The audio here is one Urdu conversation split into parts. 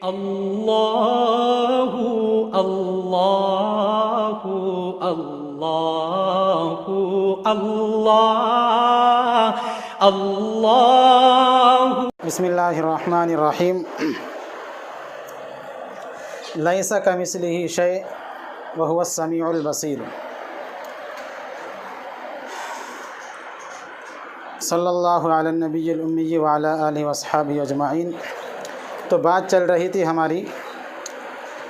اللہ اللہ اللہ اللہ اللہ۔ بسم اللہ الرحمن الرحیم۔ لیس کمثلہ شیء وہو السمیع البصیر۔ صلی اللہ علی النبی الامی وعلی آلہ واصحابہ اجمعین۔ تو بات چل رہی تھی ہماری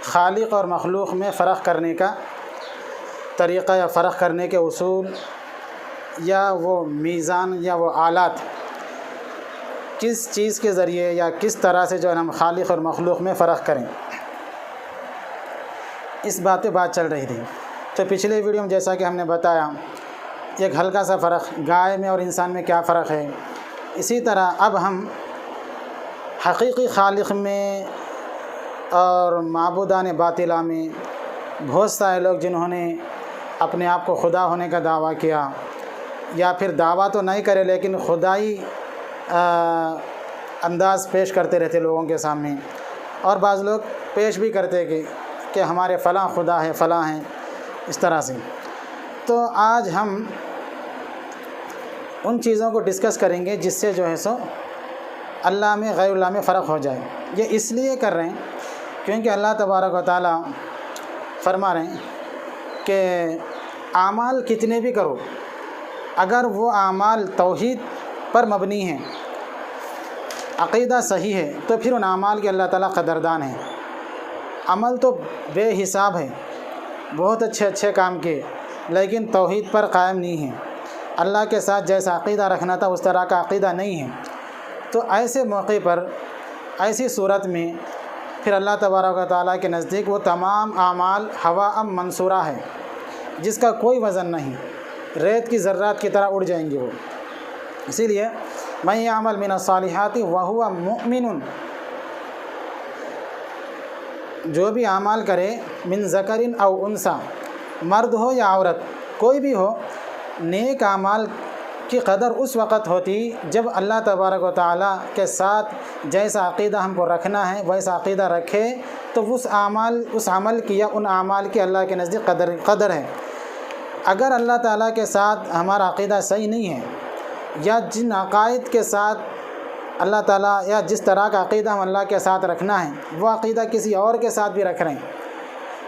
خالق اور مخلوق میں فرق کرنے کا طریقہ یا فرق کرنے کے اصول یا وہ میزان یا وہ آلات، کس چیز کے ذریعے یا کس طرح سے جو ہے ہم خالق اور مخلوق میں فرق کریں، اس بات پہ بات چل رہی تھی۔ تو پچھلے ویڈیو میں جیسا کہ ہم نے بتایا ایک ہلکا سا فرق گائے میں اور انسان میں کیا فرق ہے، اسی طرح اب ہم حقیقی خالق میں اور معبودان باطلہ میں بہت سارے لوگ جنہوں نے اپنے آپ کو خدا ہونے کا دعویٰ کیا، یا پھر دعویٰ تو نہیں کرے لیکن خدائی انداز پیش کرتے رہتے لوگوں کے سامنے، اور بعض لوگ پیش بھی کرتے کہ ہمارے فلاں خدا ہے فلاں ہیں، اس طرح سے۔ تو آج ہم ان چیزوں کو ڈسکس کریں گے جس سے جو ہے سو اللہ میں غیر اللہ میں فرق ہو جائے۔ یہ اس لیے کر رہے ہیں کیونکہ اللہ تبارک و تعالی فرما رہے ہیں کہ اعمال کتنے بھی کرو، اگر وہ اعمال توحید پر مبنی ہیں، عقیدہ صحیح ہے، تو پھر ان اعمال کے اللہ تعالیٰ قدردان ہیں۔ عمل تو بے حساب ہے، بہت اچھے کام کیے، لیکن توحید پر قائم نہیں ہیں، اللہ کے ساتھ جیسا عقیدہ رکھنا تھا اس طرح کا عقیدہ نہیں ہے۔ تو ایسے موقع پر، ایسی صورت میں پھر اللہ تبارک و تعالیٰ کے نزدیک وہ تمام اعمال ہوا منصورہ ہے، جس کا کوئی وزن نہیں، ریت کی ذرات کی طرح اڑ جائیں گے وہ۔ اسی لیے من یعمل من الصالحات وہو مؤمن، جو بھی اعمال کرے من ذکر او انثی، مرد ہو یا عورت کوئی بھی ہو، نیک اعمال کی قدر اس وقت ہوتی جب اللہ تبارک و تعالیٰ کے ساتھ جیسا عقیدہ ہم کو رکھنا ہے ویسا عقیدہ رکھے، تو اس عمل کی یا ان اعمال کی اللہ کے نزدیک قدر ہے۔ اگر اللہ تعالیٰ کے ساتھ ہمارا عقیدہ صحیح نہیں ہے، یا جن عقائد کے ساتھ اللہ تعالیٰ یا جس طرح کا عقیدہ ہم اللہ کے ساتھ رکھنا ہے وہ عقیدہ کسی اور کے ساتھ بھی رکھ رہے ہیں،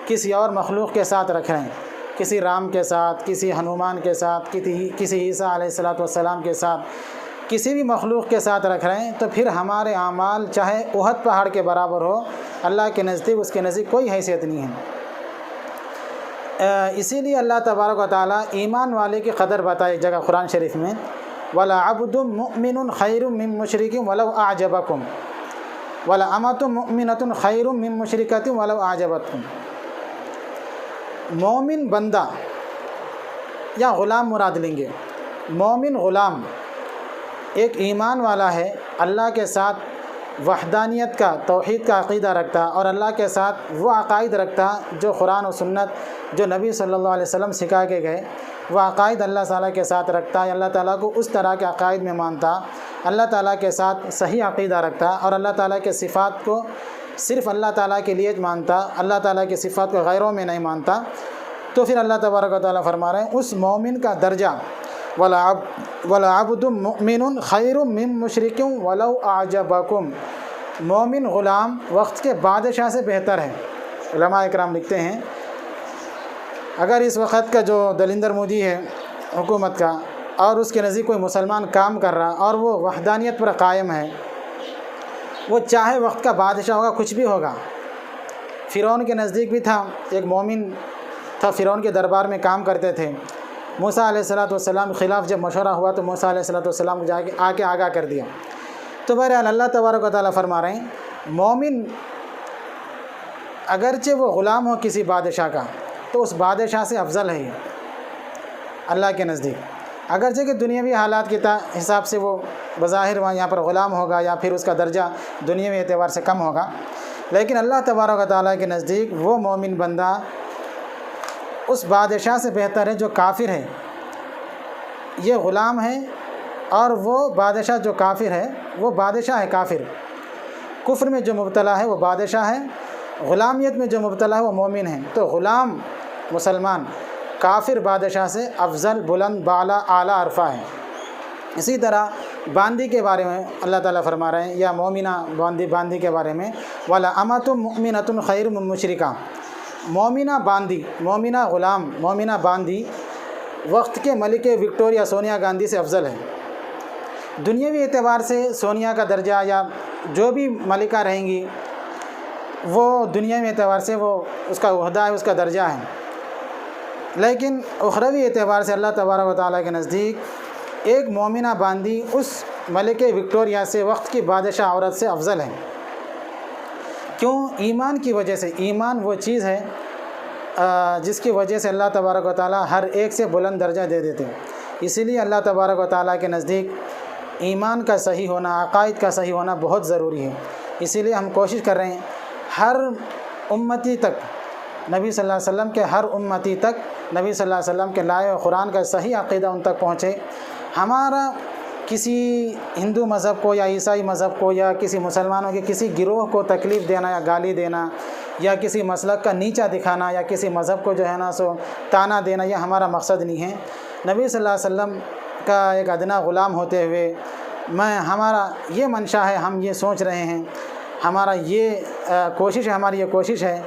کسی اور مخلوق کے ساتھ رکھ رہے ہیں، کسی رام کے ساتھ، کسی ہنومان کے ساتھ، کسی عیسیٰ علیہ السلام کے ساتھ، کسی بھی مخلوق کے ساتھ رکھ رہے ہیں، تو پھر ہمارے اعمال چاہے احد پہاڑ کے برابر ہو، اللہ کے نزدیک اس کے نزدیک کوئی حیثیت نہیں ہے۔ اسی لیے اللہ تبارک و تعالیٰ ایمان والے کی قدر بتائے ایک جگہ قرآن شریف میں، وَلَعَبْدٌ مُؤْمِنٌ خَيْرٌ مِّن مُّشْرِكٍ وَلَوْ أَعْجَبَكُمْ وَلَأَمَةٌ مُؤْمِنَةٌ خَيْرٌ مِّن مُّشْرِكَةٍ وَلَوْ أَعْجَبَتْكُمْ۔ مومن بندہ یا غلام مراد لیں گے۔ مومن غلام ایک ایمان والا ہے، اللہ کے ساتھ وحدانیت کا، توحید کا عقیدہ رکھتا، اور اللہ کے ساتھ وہ عقائد رکھتا جو قرآن و سنت، جو نبی صلی اللہ علیہ وسلم سکھا کے گئے، وہ عقائد اللہ تعالیٰ کے ساتھ رکھتا ہے، اللہ تعالیٰ کو اس طرح کے عقائد میں مانتا، اللہ تعالیٰ کے ساتھ صحیح عقیدہ رکھتا، اور اللہ تعالیٰ کے صفات کو صرف اللہ تعالیٰ کے لیے مانتا، اللہ تعالیٰ کی صفات کو غیروں میں نہیں مانتا، تو پھر اللہ تبارک و تعالیٰ فرما رہے ہیں اس مومن کا درجہ وَلَعَبْدٌ مُؤْمِنٌ خَيْرٌ مِّن مُّشْرِكٍ وَلَوْ أَعْجَبَكُمْ۔ مومن غلام وقت کے بادشاہ سے بہتر ہے۔ علماء اکرام لکھتے ہیں اگر اس وقت کا جو دلندر مودی ہے حکومت کا، اور اس کے نزدیک کوئی مسلمان کام کر رہا اور وہ وحدانیت پر قائم ہے، وہ چاہے وقت کا بادشاہ ہوگا، کچھ بھی ہوگا۔ فرعون کے نزدیک بھی تھا، ایک مومن تھا، فرعون کے دربار میں کام کرتے تھے۔ موسیٰ علیہ السلام کے خلاف جب مشورہ ہوا تو موسیٰ علیہ السلام کو آ کے آگاہ کر دیا۔ تو بہرحال اللہ تبارک و تعالیٰ فرما رہے ہیں مومن اگرچہ وہ غلام ہو کسی بادشاہ کا، تو اس بادشاہ سے افضل ہے اللہ کے نزدیک، اگرچہ کہ دنیاوی حالات کے حساب سے وہ بظاہر وہاں یہاں پر غلام ہوگا یا پھر اس کا درجہ دنیاوی اعتبار سے کم ہوگا، لیکن اللہ تبارک و تعالیٰ کے نزدیک وہ مومن بندہ اس بادشاہ سے بہتر ہے جو کافر ہے۔ یہ غلام ہے اور وہ بادشاہ جو کافر ہے وہ بادشاہ ہے کافر۔ کفر میں جو مبتلا ہے وہ بادشاہ ہے، غلامیت میں جو مبتلا ہے وہ مومن ہے۔ تو غلام مسلمان کافر بادشاہ سے افضل، بلند، بالا، اعلیٰ عرفہ ہے۔ اسی طرح باندی کے بارے میں اللہ تعالیٰ فرما رہے ہیں، یا مومنہ باندی کے بارے میں، وَلَأَمَةٌ مُؤْمِنَةٌ خَيْرٌ مِّن مُشْرِكَةٍ، مومنہ باندی، مومنہ غلام، مومنہ باندی وقت کے ملکہ وکٹوریہ سونیا گاندھی سے افضل ہے۔ دنیاوی اعتبار سے سونیا کا درجہ یا جو بھی ملکہ رہیں گی وہ دنیاوی اعتبار سے وہ اس کا عہدہ ہے، اس کا درجہ ہے، لیکن اخروی اعتبار سے اللہ تبارک و تعالیٰ کے نزدیک ایک مومنہ باندی اس ملکہ وکٹوریہ سے، وقت کی بادشاہ عورت سے افضل ہے۔ کیوں؟ ایمان کی وجہ سے۔ ایمان وہ چیز ہے جس کی وجہ سے اللہ تبارک و تعالیٰ ہر ایک سے بلند درجہ دے دیتے ہیں۔ اسی لیے اللہ تبارک و تعالیٰ کے نزدیک ایمان کا صحیح ہونا، عقائد کا صحیح ہونا بہت ضروری ہے۔ اسی لیے ہم کوشش کر رہے ہیں ہر امتی تک، نبی صلی اللہ علیہ وسلم کے ہر امتی تک نبی صلی اللہ علیہ وسلم کے لائے قرآن کا صحیح عقیدہ ان تک پہنچے۔ ہمارا کسی ہندو مذہب کو یا عیسائی مذہب کو یا کسی مسلمانوں کے کسی گروہ کو تکلیف دینا یا گالی دینا یا کسی مسلک کا نیچا دکھانا یا کسی مذہب کو جو ہے نا سو تانا دینا، یہ ہمارا مقصد نہیں ہے۔ نبی صلی اللہ علیہ وسلم کا ایک ادنا غلام ہوتے ہوئے ہمارا یہ منشا ہے، ہم یہ سوچ رہے ہیں، ہمارا یہ کوشش ہے، ہماری یہ کوشش ہے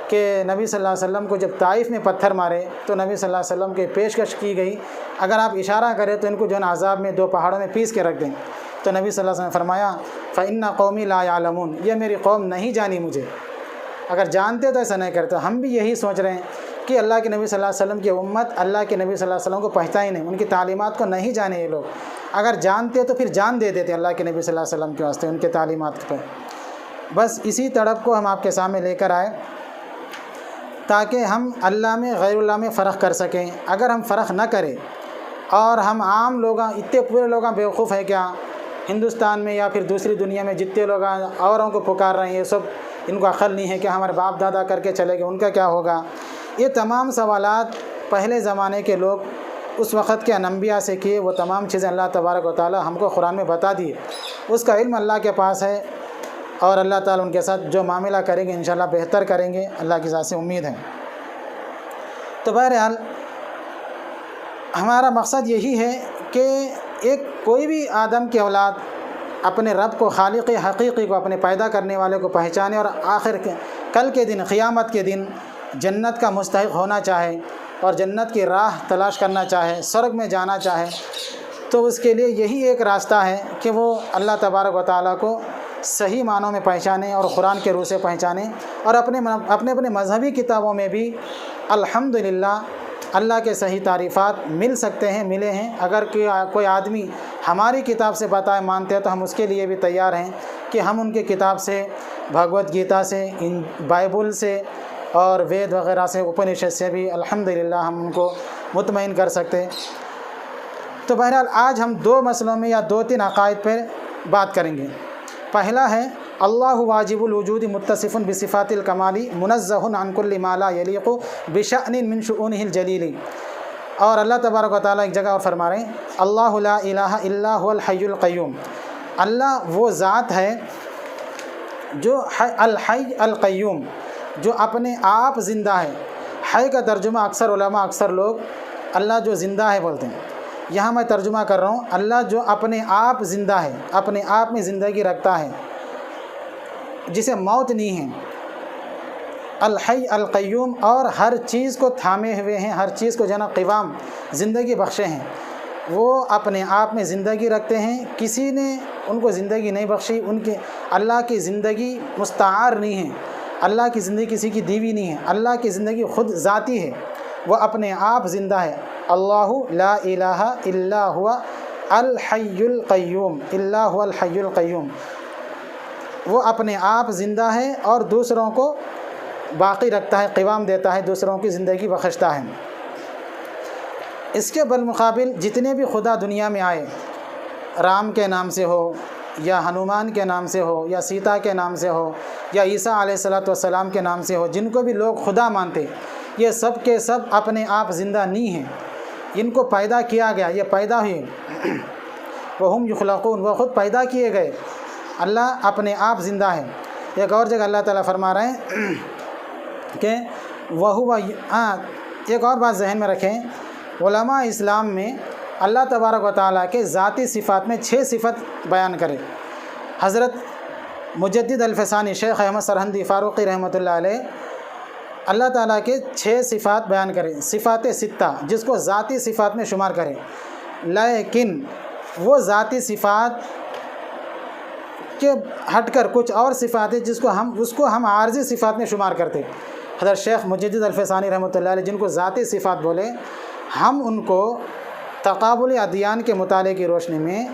کہ نبی صلی اللہ علیہ وسلم کو جب طائف میں پتھر مارے تو نبی صلی اللہ علیہ وسلم کی پیشکش کی گئی، اگر آپ اشارہ کریں تو ان کو جو ہے عذاب میں 2 پہاڑوں میں پیس کے رکھ دیں۔ تو نبی صلی اللہ علیہ وسلم نے فرمایا فَإِنَّ قَوْمِي لَا يَعْلَمُونَ، یہ میری قوم نہیں جانی مجھے، اگر جانتے تو ایسا نہیں کرتے۔ ہم بھی یہی سوچ رہے ہیں کہ اللہ کے نبی صلی اللہ علیہ وسلم کی امت اللہ کے نبی صلی اللہ علیہ وسلم کو پہنچتا ہی نہیں، ان کی تعلیمات کو نہیں جانے یہ لوگ، اگر جانتے تو پھر جان دے دیتے اللہ کے نبی صلی اللہ علیہ وسلم کے واسطے، ان کے تعلیمات پہ۔ بس اسی تڑپ کو ہم آپ کے سامنے لے کر آئے تاکہ ہم اللہ میں غیر اللہ میں فرق کر سکیں۔ اگر ہم فرق نہ کریں اور ہم عام لوگ، اتنے پورے لوگ بیوقوف ہیں کیا ہندوستان میں یا پھر دوسری دنیا میں جتنے لوگ اوروں کو پکار رہے ہیں، یہ سب ان کو عقل نہیں ہے کہ ہمارے باپ دادا کر کے چلے گئے، ان کا کیا ہوگا؟ یہ تمام سوالات پہلے زمانے کے لوگ اس وقت کے انبیاء سے کیے، وہ تمام چیزیں اللہ تبارک و تعالی ہم کو قرآن میں بتا دیے، اس کا علم اللہ کے پاس ہے، اور اللہ تعالیٰ ان کے ساتھ جو معاملہ کریں گے انشاءاللہ بہتر کریں گے، اللہ کی ذات سے امید ہے۔ تو بہرحال ہمارا مقصد یہی ہے کہ کوئی بھی آدم کی اولاد اپنے رب کو، خالق حقیقی کو، اپنے پیدا کرنے والے کو پہچانے اور کل کے دن، قیامت کے دن جنت کا مستحق ہونا چاہے اور جنت کی راہ تلاش کرنا چاہے، سرگ میں جانا چاہے، تو اس کے لیے یہی ایک راستہ ہے کہ وہ اللہ تبارک و تعالیٰ کو صحیح معنوں میں پہچانے اور قرآن کے روح سے پہچانے، اور اپنے مذہبی کتابوں میں بھی الحمدللہ اللہ کے صحیح تعریفات مل سکتے ہیں، ملے ہیں۔ اگر کوئی آدمی ہماری کتاب سے بتائے مانتے ہیں تو ہم اس کے لیے بھی تیار ہیں کہ ہم ان کی کتاب سے، بھگوت گیتا سے، بائبل سے اور وید وغیرہ سے، اپنشد سے بھی الحمدللہ ہم ان کو مطمئن کر سکتے۔ تو بہرحال آج ہم 2 مسئلوں میں یا 2-3 عقائد پر بات کریں گے۔ پہلا ہے اللہ واجب الوجود متصف بصفات الکمالی منزہ عن کل ما لا یلیق بشأن من شؤونہ الجلیل، اور اللہ تبارک و تعالیٰ ایک جگہ اور فرما رہے ہیں اللہ لا الہ الا هو الحی القیوم، اللہ وہ ذات ہے جو الحی القیوم، جو اپنے آپ زندہ ہے۔ حی کا ترجمہ اکثر علماء، اکثر لوگ اللہ جو زندہ ہے بولتے ہیں، یہاں میں ترجمہ کر رہا ہوں اللہ جو اپنے آپ زندہ ہے، اپنے آپ میں زندگی رکھتا ہے، جسے موت نہیں ہے، الحی القیوم، اور ہر چیز کو تھامے ہوئے ہیں، ہر چیز کو جنا قوام، زندگی بخشے ہیں، وہ اپنے آپ میں زندگی رکھتے ہیں، کسی نے ان کو زندگی نہیں بخشی، اللہ کی زندگی مستعار نہیں ہے، اللہ کی زندگی کسی کی دیوی نہیں ہے، اللہ کی زندگی خود ذاتی ہے، وہ اپنے آپ زندہ ہے۔ اللہ لا الہ الا هو الحی القیوم، الا هو الحی القیوم، وہ اپنے آپ زندہ ہے اور دوسروں کو باقی رکھتا ہے، قوام دیتا ہے، دوسروں کی زندگی بخشتا ہے۔ اس کے بالمقابل جتنے بھی خدا دنیا میں آئے، رام کے نام سے ہو یا ہنومان کے نام سے ہو یا سیتا کے نام سے ہو یا عیسیٰ علیہ السلام کے نام سے ہو، جن کو بھی لوگ خدا مانتے، یہ سب کے سب اپنے آپ زندہ نہیں ہیں، ان کو پیدا کیا گیا، یہ پیدا ہوئے، وہم یخلقون، وہ خود پیدا کیے گئے، اللہ اپنے آپ زندہ ہے۔ ایک اور جگہ اللہ تعالیٰ فرما رہے ہیں کہ ایک اور بات ذہن میں رکھیں، علماء اسلام میں اللہ تبارک و تعالیٰ کے ذاتی صفات میں 6 صفت بیان کرے۔ حضرت مجدد الفسانی شیخ احمد سرہندی فاروقی رحمۃ اللہ علیہ اللہ تعالیٰ کے 6 صفات بیان کریں، صفات 6 جس کو ذاتی صفات میں شمار کریں، لیکن وہ ذاتی صفات کے ہٹ کر کچھ اور صفات ہیں اس کو ہم عارضی صفات میں شمار کرتے۔ حضرت شیخ مجدد الفسانی رحمۃ اللہ علیہ جن کو ذاتی صفات بولے، ہم ان کو تقابل ادیان کے مطالعے کی روشنی میں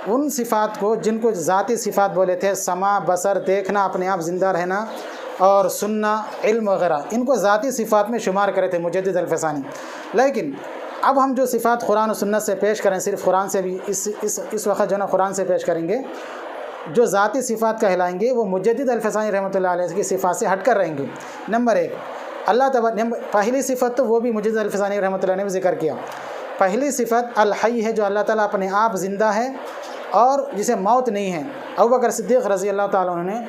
ان صفات کو جن کو ذاتی صفات بولے تھے، سماع، بصر، دیکھنا، اپنے آپ زندہ رہنا اور سننا، علم وغیرہ، ان کو ذاتی صفات میں شمار کرے تھے مجدد الفسانی۔ لیکن اب ہم جو صفات قرآن و سنت سے پیش کریں، صرف قرآن سے بھی اس وقت جو ہے نا قرآن سے پیش کریں گے، جو ذاتی صفات کہلائیں گے وہ مجدد الفسانی رحمۃ اللہ علیہ کی صفات سے ہٹ کر رہیں گے۔ نمبر 1 اللہ تبارک، پہلی صفت تو وہ بھی مجدد الفسانی رحمۃ اللہ نے بھی ذکر کیا۔ پہلی صفت الحی ہے، جو اللہ تعالیٰ اپنے آپ زندہ ہے اور جسے موت نہیں ہے۔ ابوبکر صدیق رضی اللہ تعالیٰ عنہ نے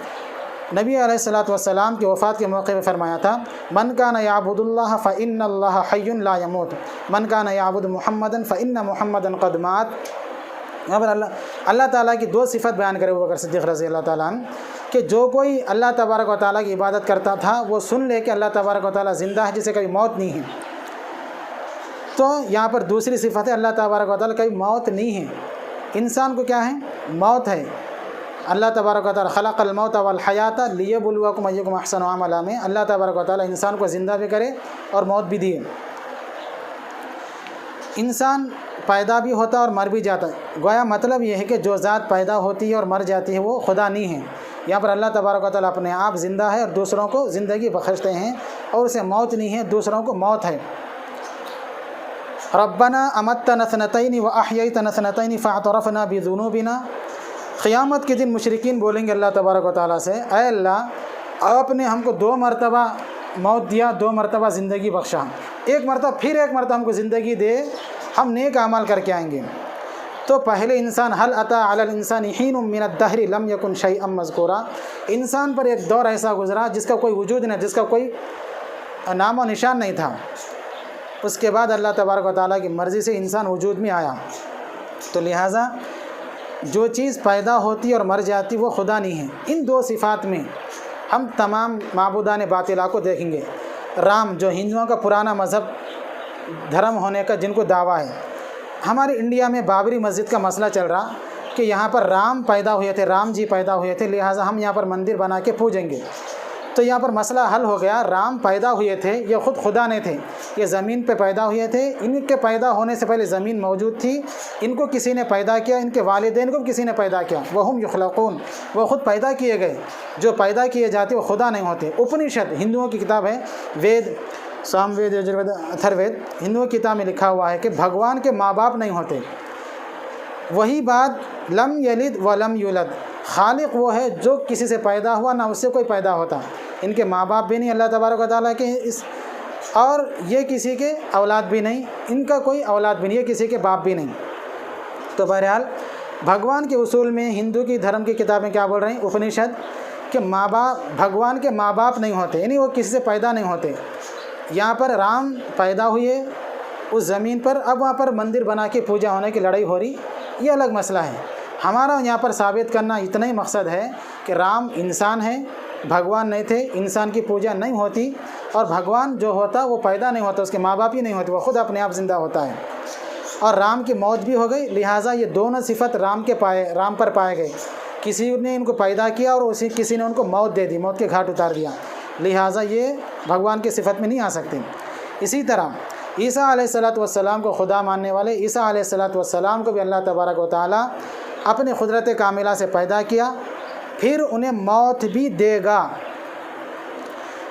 نبی علیہ الصلوۃ والسلام کی وفات کے موقع پہ فرمایا تھا، من کان یعبد اللہ فإن اللہ حی لا یموت، من کان یعبد محمدا فإن محمدا قد مات۔ یہاں پر اللہ تعالیٰ کی 2 صفت بیان کرے ابوبکر صدیق رضی اللہ تعالیٰ عنہ کہ جو کوئی اللہ تبارک و تعالیٰ کی عبادت کرتا تھا وہ سن لے کہ اللہ تبارک و تعالیٰ زندہ ہے، جسے کبھی موت نہیں ہے۔ تو یہاں پر دوسری صفت ہے اللہ تبارک و تعالیٰ کبھی موت نہیں ہے۔ انسان کو کیا ہے؟ موت ہے۔ اللہ تبارک و تعالیٰ خلق الموت والحیات لیبلوکم ایکم احسن عملا میں اللہ تبارک و تعالیٰ انسان کو زندہ بھی کرے اور موت بھی دیے۔ انسان پیدا بھی ہوتا اور مر بھی جاتا ہے، گویا مطلب یہ ہے کہ جو ذات پیدا ہوتی ہے اور مر جاتی ہے وہ خدا نہیں ہے۔ یہاں پر اللہ تبارک و تعالیٰ اپنے آپ زندہ ہے اور دوسروں کو زندگی بخشتے ہیں، اور اسے موت نہیں ہے، دوسروں کو موت ہے۔ ربنا امتنا اثنتین واحییتنا اثنتین فاعترفنا بذنوبنا، قیامت کے دن مشرکین بولیں گے اللہ تبارک و تعالیٰ سے، اے اللہ آپ نے ہم کو 2 مرتبہ موت دیا، 2 مرتبہ زندگی بخشا، ایک مرتبہ ہم کو زندگی دے، ہم نیک اعمال کر کے آئیں گے۔ تو پہلے انسان هل اتى على الانسان حين من الدهر لم يكن شيئا مذكورا، انسان پر ایک دور ایسا گزرا جس کا کوئی وجود نہیں، جس کا کوئی نام و نشان نہیں تھا، اس کے بعد اللہ تبارک و تعالیٰ کی مرضی سے انسان وجود میں آیا۔ تو لہٰذا جو چیز پیدا ہوتی اور مر جاتی وہ خدا نہیں ہے۔ ان 2 صفات میں ہم تمام معبودان باطلہ کو دیکھیں گے۔ رام جو ہندوؤں کا پرانا مذہب دھرم ہونے کا جن کو دعویٰ ہے، ہمارے انڈیا میں بابری مسجد کا مسئلہ چل رہا کہ یہاں پر رام پیدا ہوئے تھے، رام جی پیدا ہوئے تھے، لہٰذا ہم یہاں پر مندر بنا کے پوجیں گے۔ تو یہاں پر مسئلہ حل ہو گیا، رام پیدا ہوئے تھے، یہ خود خدا نہیں تھے، یہ زمین پہ پیدا ہوئے تھے، ان کے پیدا ہونے سے پہلے زمین موجود تھی، ان کو کسی نے پیدا کیا، ان کے والدین کو کسی نے پیدا کیا، وہم یخلقون، وہ خود پیدا کیے گئے، جو پیدا کیے جاتے وہ خدا نہیں ہوتے۔ اپنشد ہندوؤں کی کتاب ہے، وید، سام وید، یجروید، اتھر وید، ہندوؤں کی کتاب میں لکھا ہوا ہے کہ بھگوان کے ماں باپ نہیں ہوتے۔ وہی بات لم یلد ولم یولد، خالق وہ ہے جو کسی سے پیدا ہوا نہ اس سے کوئی پیدا ہوتا، ان کے ماں باپ بھی نہیں اللہ تبارک و تعالیٰ کے، اور یہ کسی کے اولاد بھی نہیں، ان کا کوئی اولاد بھی نہیں، یہ کسی کے باپ بھی نہیں۔ تو بہرحال بھگوان کے اصول میں ہندو کی دھرم کی کتابیں کیا بول رہے ہیں، اپنشد، کہ ماں باپ، بھگوان کے ماں باپ نہیں ہوتے، یعنی وہ کسی سے پیدا نہیں ہوتے۔ یہاں پر رام پیدا ہوئے اس زمین پر، اب وہاں پر مندر بنا کے پوجا ہونے کی لڑائی ہو رہی، یہ الگ مسئلہ ہے۔ ہمارا یہاں پر ثابت کرنا اتنا ہی مقصد ہے کہ رام انسان ہے، بھگوان نہیں تھے، انسان کی پوجا نہیں ہوتی، اور بھگوان جو ہوتا وہ پیدا نہیں ہوتا، اس کے ماں باپ ہی نہیں ہوتے، وہ خود اپنے آپ زندہ ہوتا ہے۔ اور رام کی موت بھی ہو گئی، لہٰذا یہ دونوں صفت رام پر پائے گئے، کسی نے ان کو پیدا کیا اور کسی نے ان کو موت دے دی، موت کے گھاٹ اتار دیا، لہٰذا یہ بھگوان کی صفت میں نہیں آ سکتے۔ اسی طرح عیسیٰ علیہ الصلوۃ والسلام کو خدا ماننے والے عیسیٰ علیہ الصلوۃ والسلام کو بھی اللہ تبارک و تعالیٰ اپنی قدرت کاملہ سے پیدا کیا، پھر انہیں موت بھی دے گا۔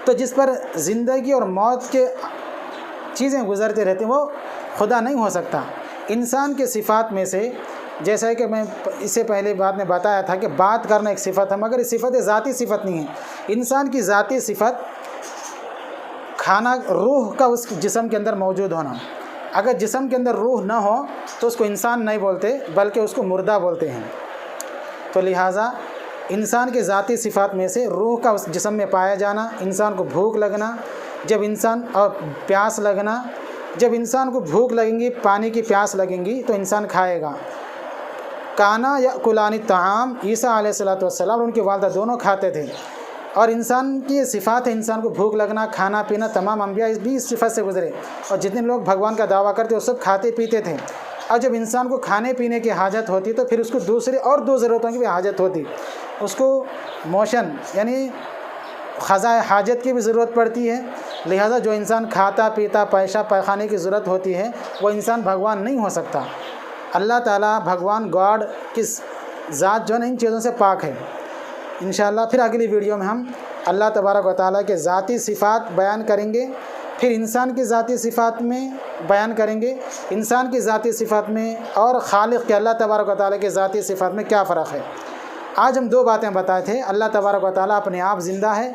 تو جس پر زندگی اور موت کے چیزیں گزرتے رہتے ہیں وہ خدا نہیں ہو سکتا۔ انسان کے صفات میں سے، جیسا کہ میں اس سے پہلے بات میں بتایا تھا کہ بات کرنا ایک صفت ہے، مگر یہ صفت ذاتی صفت نہیں ہے۔ انسان کی ذاتی صفت کھانا، روح کا اس جسم کے اندر موجود ہونا، اگر جسم کے اندر روح نہ ہو تو اس کو انسان نہیں بولتے بلکہ اس کو مردہ بولتے ہیں۔ تو لہٰذا انسان کے ذاتی صفات میں سے روح کا اس جسم میں پایا جانا، انسان کو بھوک لگنا، جب انسان اور پیاس لگنا، جب انسان کو بھوک لگیں گی، پانی کی پیاس لگیں گی تو انسان کھائے گا۔ کانا یاکلان الطعام، عیسیٰ علیہ الصلوۃ والسلام اور ان کی والدہ دونوں کھاتے تھے، اور انسان کی یہ صفات ہے، انسان کو بھوک لگنا، کھانا پینا، تمام انبیاء بھی اس صفت سے گزرے، اور جتنے لوگ بھگوان کا دعویٰ کرتے وہ سب کھاتے پیتے تھے۔ اور جب انسان کو کھانے پینے کی حاجت ہوتی تو پھر اس کو دوسرے اور دو ضرورتوں کی بھی حاجت ہوتی، اس کو موشن یعنی قضاء حاجت کی بھی ضرورت پڑتی ہے، لہٰذا جو انسان کھاتا پیتا پیشاب پاخانے کی ضرورت ہوتی ہے وہ انسان بھگوان نہیں ہو سکتا۔ اللہ تعالیٰ بھگوان گاڈ کی ذات جو ہے نا ان چیزوں سے پاک ہے۔ انشاءاللہ پھر اگلی ویڈیو میں ہم اللہ تبارک و تعالیٰ کے ذاتی صفات بیان کریں گے، پھر انسان کی ذاتی صفات میں بیان کریں گے، انسان کی ذاتی صفات میں اور خالق کے اللہ تبارک و تعالیٰ کے ذاتی صفات میں کیا فرق ہے۔ آج ہم دو باتیں بتائے تھے، اللہ تبارک و تعالیٰ اپنے آپ زندہ ہے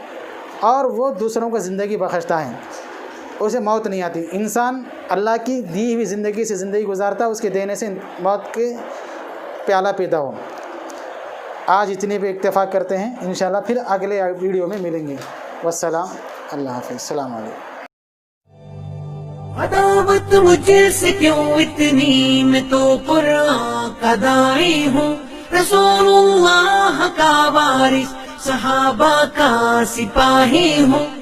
اور وہ دوسروں کو زندگی بخشتا ہے، اسے موت نہیں آتی۔ انسان اللہ کی دی ہوئی زندگی سے زندگی گزارتا، اس کے دینے سے موت کے پیالہ پیتا ہو۔ آج اتنے پہ اکتفا کرتے ہیں، انشاءاللہ پھر اگلے ویڈیو میں ملیں گے۔ والسلام، اللہ حافظ، السلام علیکم۔ عداوت مجھ سے کیوں اتنی، میں تو قرآن کا داعی ہوں، رسول اللہ کا وارث، صحابہ کا سپاہی ہوں۔